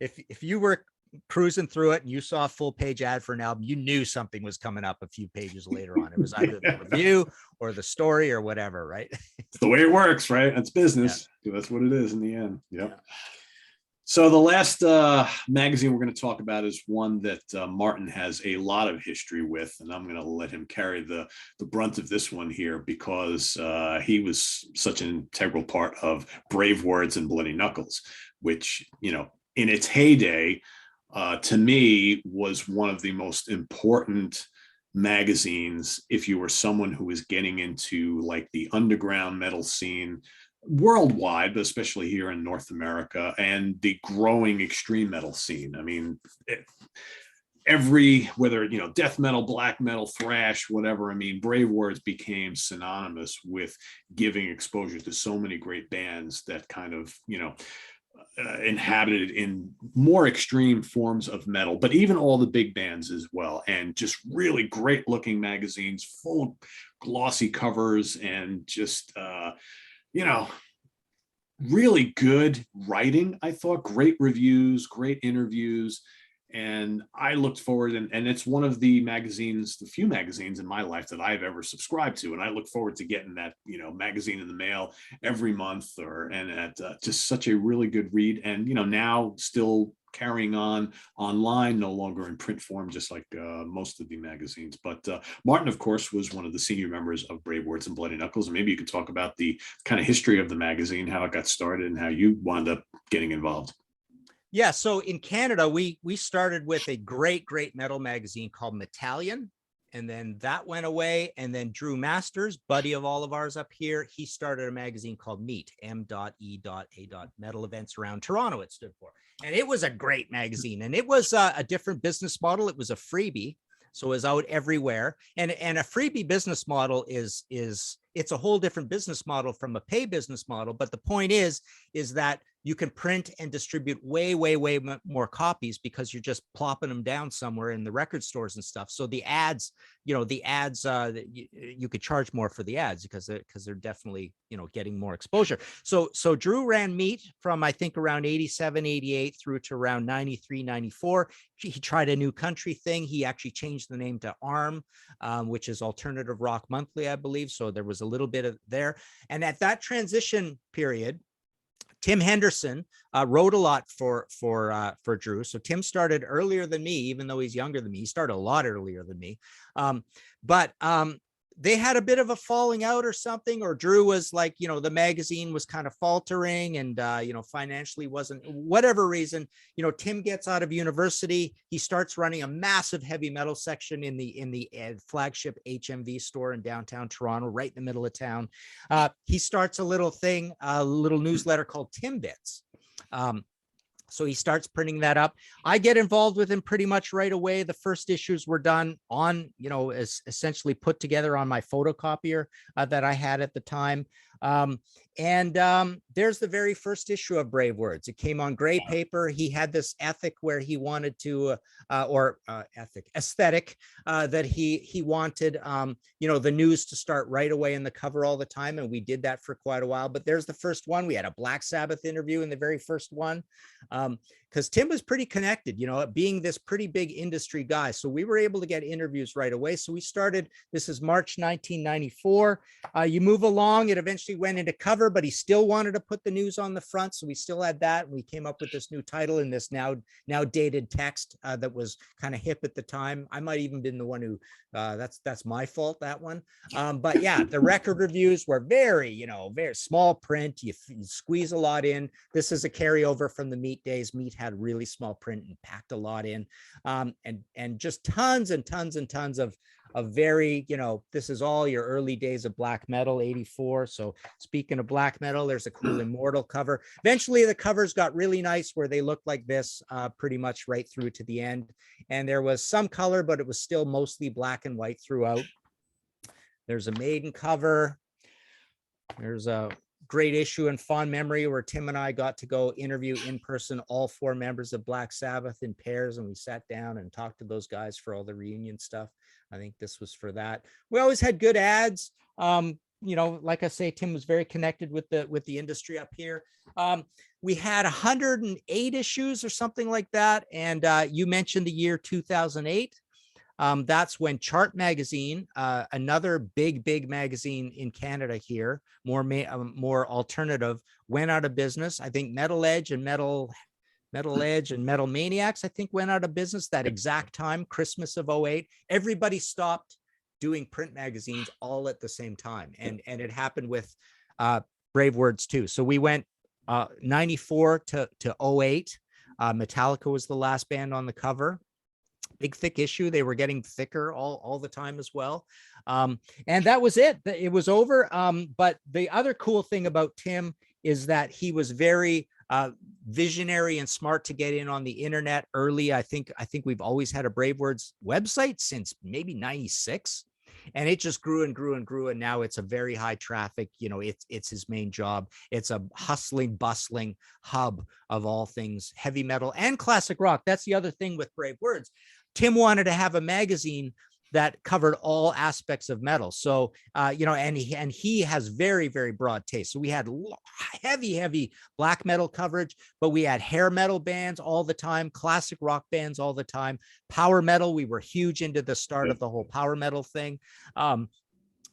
If you were cruising through it and you saw a full page ad for an album, you knew something was coming up a few pages later on. It was either the review or the story or whatever, right? It's the way it works, right? That's business. Yeah. That's what it is in the end. Yep. Yeah. So the last magazine we're going to talk about is one that Martin has a lot of history with, and I'm going to let him carry the brunt of this one here, because he was such an integral part of Brave Words and Bloody Knuckles, which, in its heyday, to me, was one of the most important magazines if you were someone who was getting into like the underground metal scene worldwide, but especially here in North America, and the growing extreme metal scene. I mean, whether death metal, black metal, thrash, whatever, I mean, Brave Words became synonymous with giving exposure to so many great bands that kind of inhabited in more extreme forms of metal, but even all the big bands as well. And just really great looking magazines full of glossy covers and just really good writing. I thought great reviews, great interviews. And I looked forward, and it's one of the few magazines in my life that I've ever subscribed to. And I look forward to getting that, magazine in the mail every month, just such a really good read. And, now still carrying on online, no longer in print form, just like most of the magazines. But Martin, of course, was one of the senior members of Brave Words and Bloody Knuckles. And maybe you could talk about the kind of history of the magazine, how it got started, and how you wound up getting involved. Yeah, so in Canada, we started with a great metal magazine called Metallion, and then that went away. And then Drew Masters, buddy of all of ours up here, he started a magazine called MEAT, M.E.A. Metal Events Around Toronto, it stood for. And it was a great magazine, and it was a different business model. It was a freebie, so it was out everywhere. And a freebie business model is it's a whole different business model from a pay business model. But the point is that you can print and distribute way more copies because you're just plopping them down somewhere in the record stores and stuff. So the ads, you could charge more for the ads because they're definitely, getting more exposure. So Drew ran MEAT from, I think, around 87, 88 through to around 93, 94. He tried a new country thing. He actually changed the name to ARM, which is Alternative Rock Monthly, I believe. So there was a little bit of there. And at that transition period, Tim Henderson wrote a lot for Drew. So Tim started earlier than me, even though he's younger than me. He started a lot earlier than me. But they had a bit of a falling out or something, or Drew was like, you know, the magazine was kind of faltering and, you know, financially wasn't, whatever reason, you know, Tim gets out of university. He starts running a massive heavy metal section in the flagship HMV store in downtown Toronto, right in the middle of town. He starts a little thing, a little newsletter called Tim Bits. So he starts printing that up. I get involved with him pretty much right away. The first issues were done on, you know, essentially put together on my photocopier that I had at the time. There's the very first issue of Brave Words. It came on gray paper. He had this ethic where he wanted to, aesthetic, that he wanted, you know, the news to start right away in the cover all the time. And we did that for quite a while, but there's the first one. We had a Black Sabbath interview in the very first one. Because Tim was pretty connected, you know, being this pretty big industry guy. So we were able to get interviews right away. So we started, this is March 1994. You move along, it eventually went into cover, but he still wanted to put the news on the front. So we still had that. We came up with this new title in this now dated text that was kind of hip at the time. I might even been the one who, that's my fault, that one. But yeah, the record reviews were very, you know, very small print. You squeeze a lot in. This is a carryover from the Meat days. Meat had really small print and packed a lot in, and just tons and tons and tons of very, you know, this is all your early days of black metal, 84. So speaking of black metal, there's a cool Immortal cover. Eventually the covers got really nice where they looked like this pretty much right through to the end. And there was some color, but it was still mostly black and white throughout. There's a Maiden cover. There's a great issue and fond memory where Tim and I got to go interview in person all 4 members of Black Sabbath in pairs, and we sat down and talked to those guys for all the reunion stuff. I think this was for that. We always had good ads. You know, like I say, Tim was very connected with the industry up here. We had 108 issues or something like that, and you mentioned the year 2008. That's when Chart Magazine, another big magazine in Canada here, more alternative, went out of business. I think Metal Edge and Metal Maniacs, I think, went out of business that exact time, Christmas of 08. Everybody stopped doing print magazines all at the same time. And it happened with Brave Words too. So we went 94 to 08. Metallica was the last band on the cover. Big thick issue. They were getting thicker all the time as well. And that was it. It was over. But the other cool thing about Tim is that he was very visionary and smart to get in on the internet early. I think we've always had a Brave Words website since maybe 96. And it just grew and grew and grew. And now it's a very high traffic, you know, it's his main job. It's a hustling, bustling hub of all things heavy metal and classic rock. That's the other thing with Brave Words. Tim wanted to have a magazine that covered all aspects of metal. So, you know, and he has very, very broad taste. So we had heavy black metal coverage, but we had hair metal bands all the time, classic rock bands all the time, power metal. We were huge into the start of the whole power metal thing. And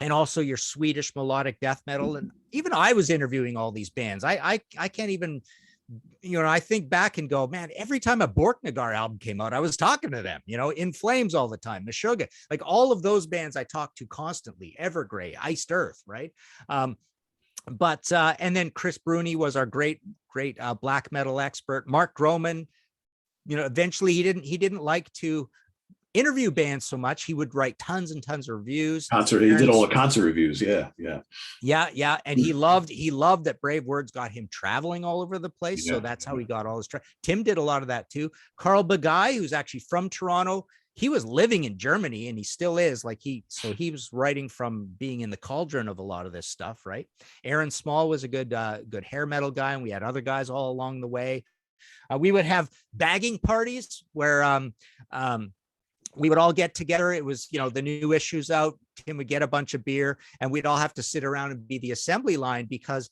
also your Swedish melodic death metal. And even I was interviewing all these bands. I can't even, you know, I think back and go, man, every time a Borknagar album came out, I was talking to them, you know, In Flames all the time, Meshuggah, like all of those bands I talked to constantly, Evergrey, Iced Earth, right? And then Chris Bruni was our great black metal expert. Mark Groman, you know, eventually he didn't like to interview bands so much. He would write tons and tons of reviews. He did all the concert reviews. Yeah. And he loved that Brave Words got him traveling all over the place. So that's how he got all his Tim did a lot of that too. Carl Bagay, who's actually from Toronto, he was living in Germany and he still is. So he was writing from being in the cauldron of a lot of this stuff, right? Aaron Small was a good hair metal guy, and we had other guys all along the way. We would have bagging parties where we would all get together. It was, you know, the new issues out. Tim would get a bunch of beer and we'd all have to sit around and be the assembly line because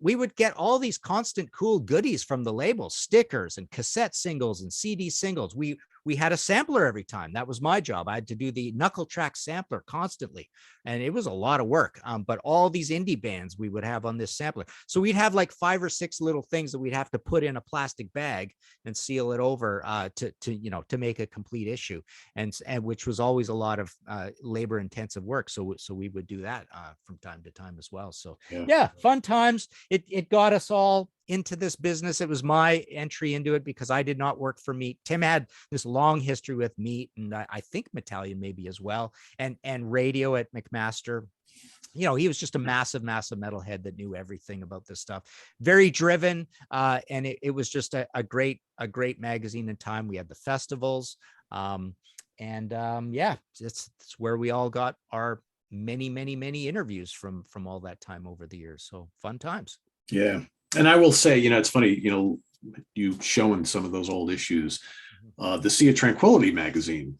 we would get all these constant cool goodies from the labels, stickers and cassette singles and CD singles. We we had a sampler every time. That was my job. I had to do the knuckle track sampler constantly. And it was a lot of work. But all these indie bands we would have on this sampler. So we'd have like 5 or 6 little things that we'd have to put in a plastic bag and seal it over to make a complete issue. And which was always a lot of labor intensive work. So we would do that from time to time as well. So yeah, fun times. It got us all into this business. It was my entry into it because I did not work for Meat. Tim had this long history with Meat, and I think Metallion maybe as well, and radio at McMaster. You know, he was just a massive metalhead that knew everything about this stuff. Very driven, and it was just a great magazine in time. We had the festivals, yeah, it's where we all got our many interviews from all that time over the years. So fun times. Yeah. And I will say, it's funny, you showing some of those old issues, the Sea of Tranquility magazine,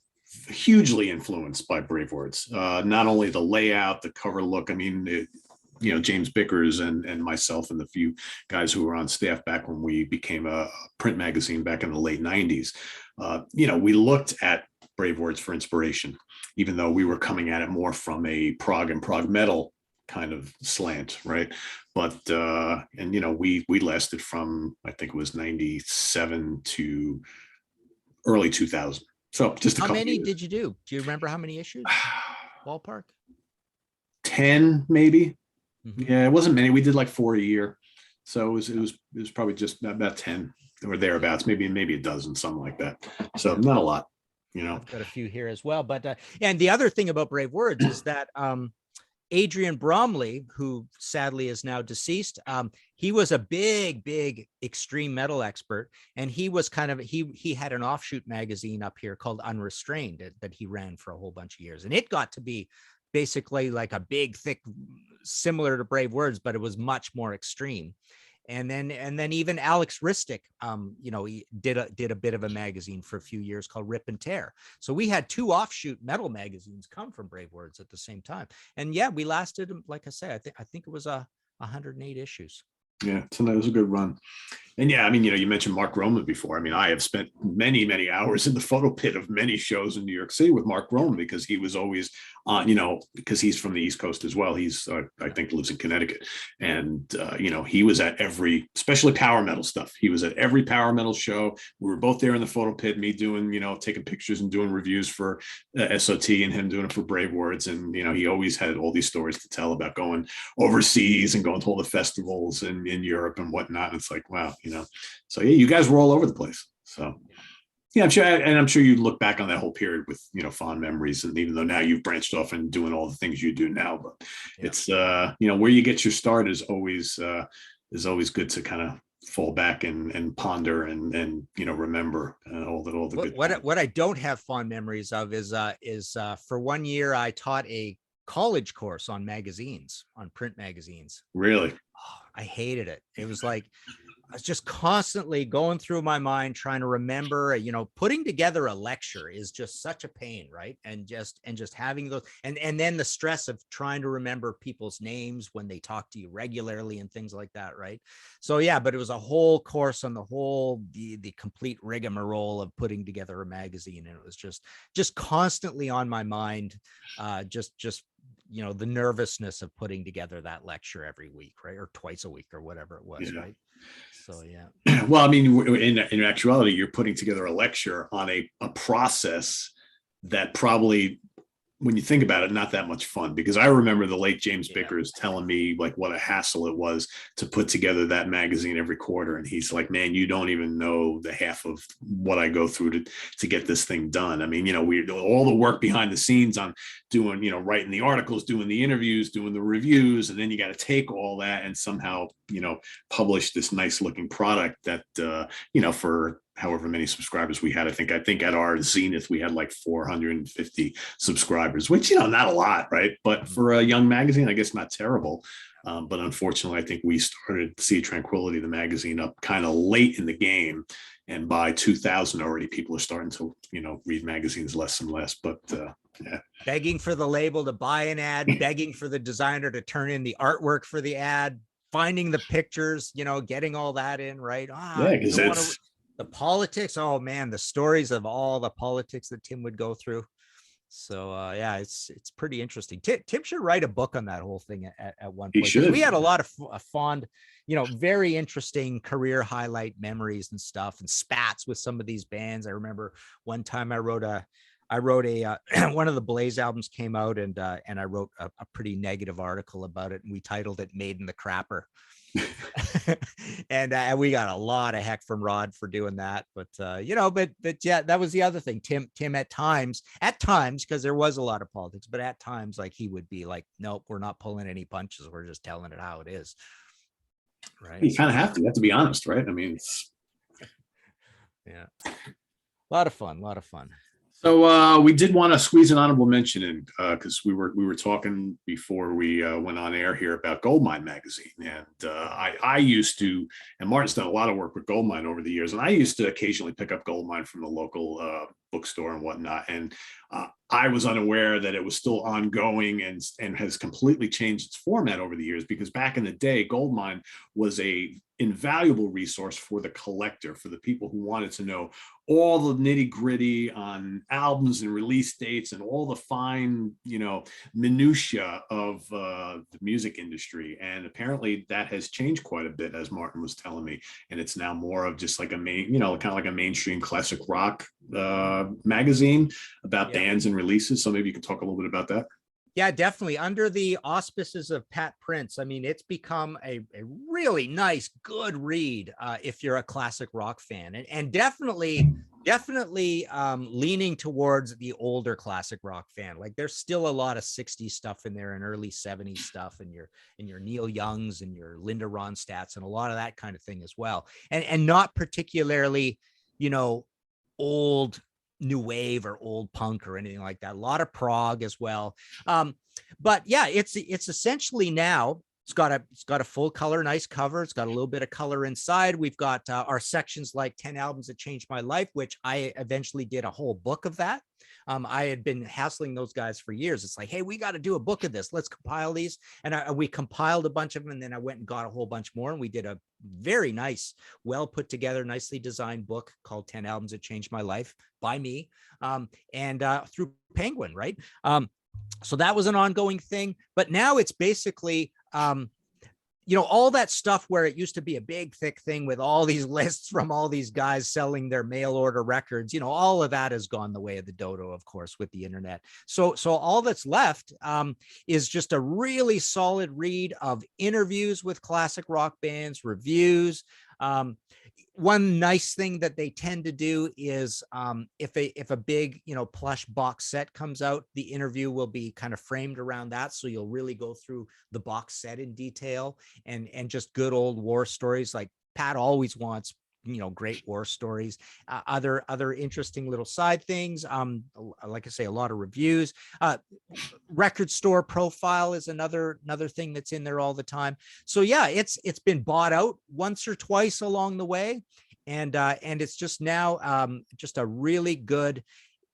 hugely influenced by Brave Words. Not only the layout, the cover look, I mean, James Bickers and myself and the few guys who were on staff back when we became a print magazine back in the late 90s, we looked at Brave Words for inspiration, even though we were coming at it more from a prog and prog metal kind of slant, right? But we lasted from, I think it was 97 to early 2000. So just how many did you do? Do you remember how many issues? Ballpark? 10 maybe. Yeah, it wasn't many. We did like 4 a year, so it was probably just about 10 or thereabouts, maybe a dozen, something like that. So not a lot, I've got a few here as well. But and the other thing about Brave Words is that Adrian Bromley, who sadly is now deceased, he was a big extreme metal expert, and he was he had an offshoot magazine up here called Unrestrained that he ran for a whole bunch of years, and it got to be basically like a big, thick, similar to Brave Words, but it was much more extreme. And then even Alex Ristic, he did a bit of a magazine for a few years called Rip and Tear. So we had 2 offshoot metal magazines come from Brave Words at the same time. And yeah, we lasted, like I say, I think it was 108 issues. Yeah, so that was a good run. And yeah, I mean, you mentioned Mark Roman before. I mean, I have spent many hours in the photo pit of many shows in New York City with Mark Roman because he was always on, because he's from the East Coast as well. He's, I think, lives in Connecticut. And, he was at every, especially power metal stuff. He was at every power metal show. We were both there in the photo pit, me doing, taking pictures and doing reviews for SOT and him doing it for Brave Words. And, he always had all these stories to tell about going overseas and going to all the festivals in Europe and whatnot. It's like, wow. So yeah, you guys were all over the place. So yeah, I'm sure you look back on that whole period with, fond memories. And even though now you've branched off and doing all the things you do now, but it's, where you get your start is always good to kind of fall back and ponder and remember all the good. What I don't have fond memories of is for 1 year, I taught a college course on magazines, on print magazines. Really? Oh, I hated it. It was like, I was just constantly going through my mind, trying to remember, putting together a lecture is just such a pain, right? And just having those, and then the stress of trying to remember people's names when they talk to you regularly and things like that, right? So yeah, but it was a whole course on the complete rigmarole of putting together a magazine, and it was just constantly on my mind, just the nervousness of putting together that lecture every week, right? Or twice a week or whatever it was, right? So, yeah. Well, I mean, in actuality, you're putting together a lecture on a process that probably, when you think about it, not that much fun, because I remember the late James Bickers telling me like what a hassle it was to put together that magazine every quarter. And he's like, man, you don't even know the half of what I go through to get this thing done. I mean, we all the work behind the scenes on doing, writing the articles, doing the interviews, doing the reviews. And then you got to take all that and somehow, publish this nice looking product that, for however many subscribers we had. I think at our zenith, we had like 450 subscribers, which, not a lot, right? But for a young magazine, I guess not terrible. But unfortunately, I think we started Sea of Tranquility, the magazine, up kind of late in the game. And by 2000 already, people are starting to, read magazines less and less. But yeah. Begging for the label to buy an ad, begging for the designer to turn in the artwork for the ad, finding the pictures, getting all that in, right? Yeah, because The politics, oh man, the stories of all the politics that Tim would go through. So yeah, it's pretty interesting. Tim should write a book on that whole thing at one He point, because we should. had a lot of fond, very interesting career highlight memories and stuff, and spats with some of these bands. I remember one time I wrote a one of the Blaze albums came out, and I wrote a pretty negative article about it, and we titled it "Made in the Crapper." And we got a lot of heck from Rod for doing that, but yeah, that was the other thing. Tim at times, because there was a lot of politics, but at times, like, he would be like, nope, we're not pulling any punches, we're just telling it how it is, right? You kind of have to. You have to be honest, right? I mean, Yeah, a lot of fun. so we did want to squeeze an honorable mention in because we were talking before we went on air here about Goldmine magazine, and I used to, and Martin's done a lot of work with Goldmine over the years, and I used to occasionally pick up Goldmine from the local bookstore and whatnot, and I was unaware that it was still ongoing and has completely changed its format over the years, because back in the day, Goldmine was a invaluable resource for the collector, for the people who wanted to know all the nitty gritty on albums and release dates and all the fine, minutia of the music industry. And apparently that has changed quite a bit, as Martin was telling me. And it's now more of just like a kind of like a mainstream classic rock magazine about bands and releases. So maybe you could talk a little bit about that. Yeah, definitely. Under the auspices of Pat Prince, I mean, it's become a really nice, good read if you're a classic rock fan, and definitely leaning towards the older classic rock fan. Like, there's still a lot of 60s stuff in there and early 70s stuff, and your Neil Youngs and your Linda Ronstadts and a lot of that kind of thing as well. And not particularly, old new wave or old punk or anything like that. A lot of prog as well. But yeah, it's essentially now it's got a full color, nice cover. It's got a little bit of color inside. We've got our sections like 10 albums that changed my life, which I eventually did a whole book of that. I had been hassling those guys for years. It's like, hey, we got to do a book of this. Let's compile these. And we compiled a bunch of them. And then I went and got a whole bunch more. And we did a very nice, well put together, nicely designed book called 10 Albums That Changed My Life by me, and through Penguin, right? So that was an ongoing thing. But now it's basically, all that stuff where it used to be a big, thick thing with all these lists from all these guys selling their mail order records, all of that has gone the way of the dodo, of course, with the internet. So all that's left is just a really solid read of interviews with classic rock bands, reviews. One nice thing that they tend to do is if a big plush box set comes out, the interview will be kind of framed around that, so you'll really go through the box set in detail, and just good old war stories. Like, Pat always wants great war stories, other interesting little side things, like I say, a lot of reviews. Record store profile is another thing that's in there all the time. So yeah, it's been bought out once or twice along the way, and it's just now just a really good,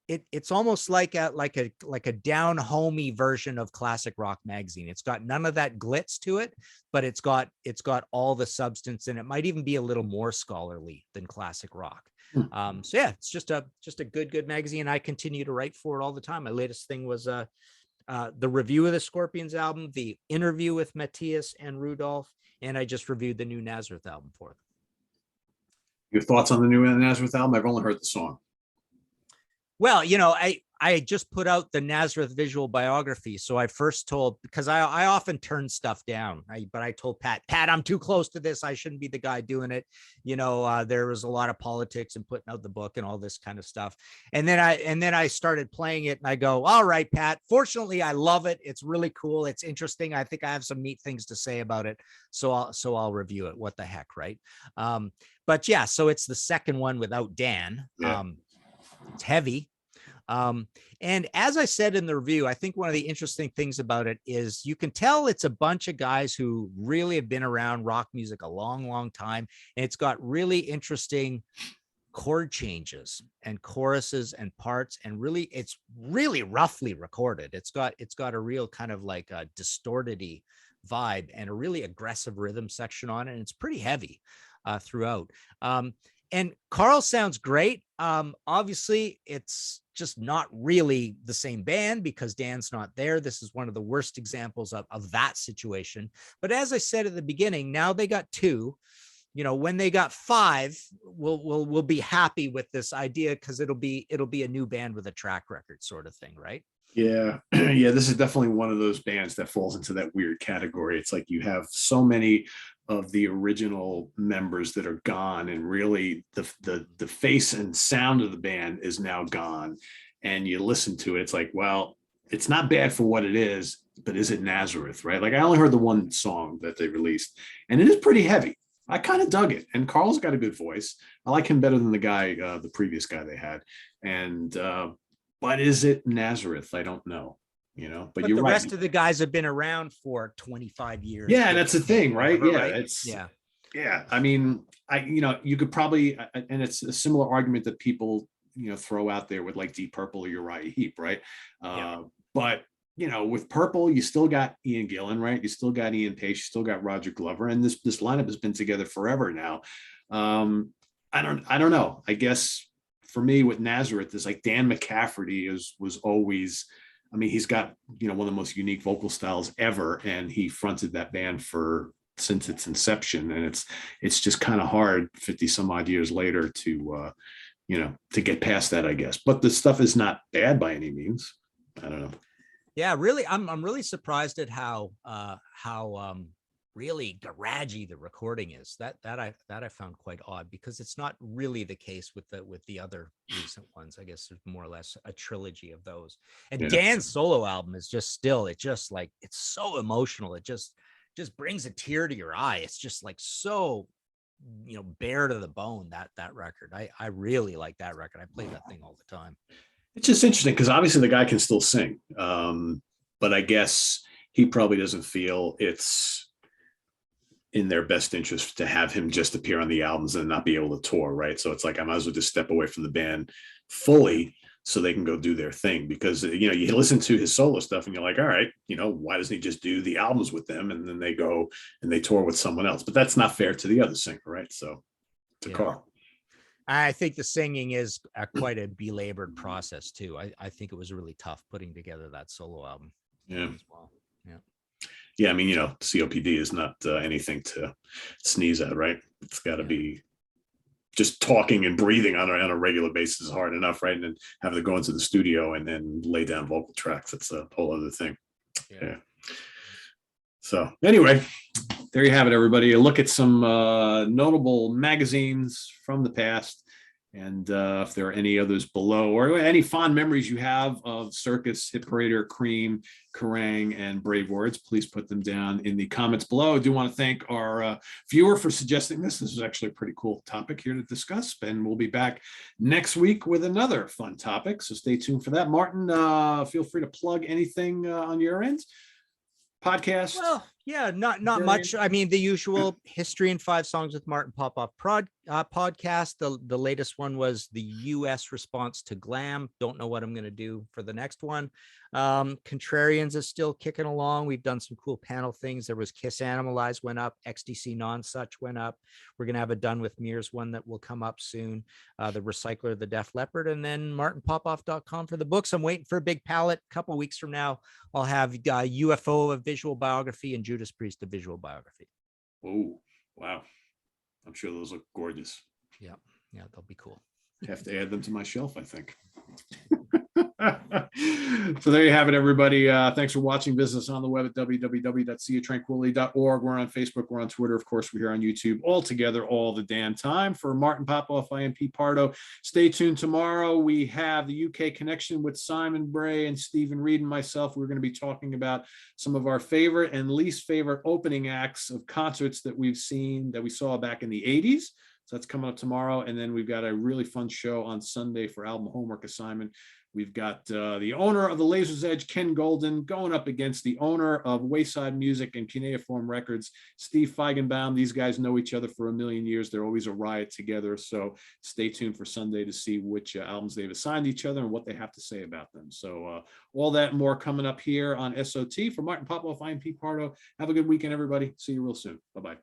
it's almost like a down homey version of classic rock magazine. It's got none of that glitz to it, but it's got all the substance, and it might even be a little more scholarly than classic rock. So yeah, it's just a good magazine. I continue to write for it all the time. My latest thing was the review of the Scorpions album, the interview with Matthias and Rudolph, and I just reviewed the new Nazareth album for them. Your thoughts on the new Nazareth album? I've only heard the song. Well, I just put out the Nazareth visual biography. So I first told, because I often turn stuff down, but I told Pat, I'm too close to this. I shouldn't be the guy doing it. There was a lot of politics and putting out the book and all this kind of stuff. And then I started playing it, and I go, all right, Pat, fortunately, I love it. It's really cool. It's interesting. I think I have some neat things to say about it. So I'll review it. What the heck, right? But yeah, so it's the second one without Dan. Yeah. It's heavy. And as I said in the review, I think one of the interesting things about it is you can tell it's a bunch of guys who really have been around rock music a long, long time. And it's got really interesting chord changes and choruses and parts, and it's really roughly recorded. It's got a real kind of like a distorted-y vibe and a really aggressive rhythm section on it. And it's pretty heavy throughout. And Carl sounds great. Obviously, it's just not really the same band because Dan's not there. This is one of the worst examples of that situation. But as I said at the beginning, now they got two. You know, when they got five, we'll be happy with this idea because it'll be a new band with a track record sort of thing, right? Yeah. Yeah, this is definitely one of those bands that falls into that weird category. It's like you have so many of the original members that are gone, and really the face and sound of the band is now gone. And you listen to it, it's like, well, it's not bad for what it is, but is it Nazareth, right? Like I only heard the one song that they released, and it is pretty heavy. I kind of dug it, and Carl's got a good voice. I like him better than the guy, the previous guy they had. And but is it Nazareth? I don't know, you know, but you're the right. rest of the guys have been around for 25 years. Yeah, that's the thing, right? Yeah, right? it's Yeah. yeah. I mean, you know, you could probably, and it's a similar argument that people, you know, throw out there with like Deep Purple or Uriah Heep, right? Yeah. But you know, with Purple, you still got Ian Gillan, right? You still got Ian Paice, you still got Roger Glover, and this lineup has been together forever now. I don't know. I guess for me with Nazareth is like Dan McCafferty was always, I mean, he's got, you know, one of the most unique vocal styles ever, and he fronted that band for since its inception, and it's just kind of hard 50 some odd years later to you know, to get past that, I guess. But the stuff is not bad by any means. I don't know. Yeah, really, I'm really surprised at how really garagey the recording is. That I found quite odd because it's not really the case with the other recent ones. I guess there's more or less a trilogy of those. And Yeah. Dan's solo album is just still, it's just like, it's so emotional. It just brings a tear to your eye. It's just like so, you know, bare to the bone, that record. I really like that record. I play that thing all the time. It's just interesting because obviously the guy can still sing, but I guess he probably doesn't feel it's in their best interest to have him just appear on the albums and not be able to tour, right? So it's like I might as well just step away from the band fully so they can go do their thing. Because you know, you listen to his solo stuff and you're like, all right, you know, why doesn't he just do the albums with them and then they go and they tour with someone else? But that's not fair to the other singer, right? So to Carl. I think the singing is quite a belabored process too. I think it was really tough putting together that solo album. Yeah. As well. Yeah. Yeah. I mean, you know, COPD is not anything to sneeze at, right? It's got to be just talking and breathing on a regular basis is hard enough, right? And then having to go into the studio and then lay down vocal tracks, that's a whole other thing. Yeah. So anyway, there you have it, everybody. A look at some notable magazines from the past. And if there are any others below or any fond memories you have of Circus, Hit Parader, Creem, Kerrang, and Brave Words, please put them down in the comments below. I do want to thank our viewer for suggesting this. This is actually a pretty cool topic here to discuss, and we'll be back next week with another fun topic. So stay tuned for that. Martin, feel free to plug anything on your end. Podcast. Well, yeah, not much. I mean, the usual History in 5 Songs with Martin Popoff podcast. The latest one was the U.S. response to glam. Don't know what I'm going to do for the next one. Contrarians is still kicking along. We've done some cool panel things. There was Kiss Animalize went up. XTC Non-Such went up. We're going to have a Done with Mears one that will come up soon. The Recycler, the Def Leppard, and then martinpopoff.com for the books. I'm waiting for a big palette. A couple of weeks from now, I'll have UFO, a visual biography, and Judas Priest, a visual biography. Oh, wow. I'm sure those look gorgeous. Yeah, they'll be cool. Have to add them to my shelf, I think. So there you have it, everybody. Thanks for watching. Visit us on the web at www.seatranquility.org. We're on Facebook. We're on Twitter. Of course, we're here on YouTube all together all the damn time. For Martin Popoff, I am Pete Pardo. Stay tuned tomorrow. We have the UK connection with Simon Bray and Stephen Reed and myself. We're going to be talking about some of our favorite and least favorite opening acts of concerts that we've seen, that we saw back in the 80s. So that's coming up tomorrow. And then we've got a really fun show on Sunday for album homework assignment. We've got the owner of the Laser's Edge, Ken Golden, going up against the owner of Wayside Music and Cuneiform Records, Steve Feigenbaum. These guys know each other for a million years. They're always a riot together. So stay tuned for Sunday to see which albums they've assigned each other and what they have to say about them. So all that and more coming up here on SOT. For Martin Popoff, I am Pete Pardo. Have a good weekend, everybody. See you real soon. Bye-bye.